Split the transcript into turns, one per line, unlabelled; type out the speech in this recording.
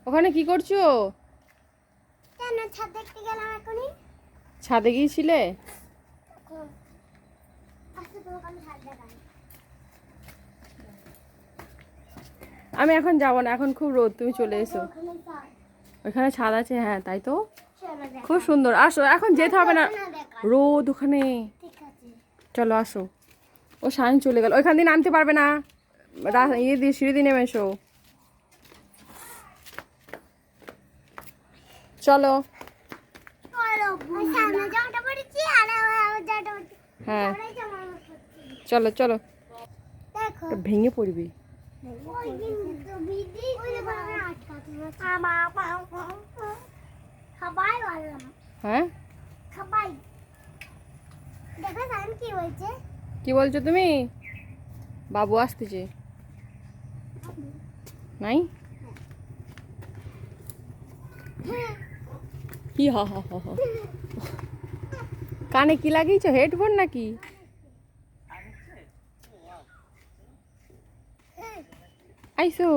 ওখানে কি করছো?
কেন ছাদ দেখতে গেলাম এখনই।
ছাদে গিয়েছিলে? আমি এখন যাব না, এখন খুব রোদ, তুমি চলে এসো। ওইখানে ছাদ আছে, হ্যাঁ তাই তো, খুব সুন্দর। আসো, এখন যেতে হবে না, রোদ ওখানে। চলো আসো। ও সায়ন চলে গেল, ওইখান দিয়ে নামতে পারবে না, ইয়ে দিয়ে সিঁড়ি দিয়ে নেমে এসো। চলো। হ্যাঁ চলো চলো, ভেঙে পড়বি। হ্যাঁ কি বলছো তুমি? বাবু আসতেছে নাই? কি হা হা হা হা, কানে কি লাগিয়েছো, হেডফোন নাকি? আইসো।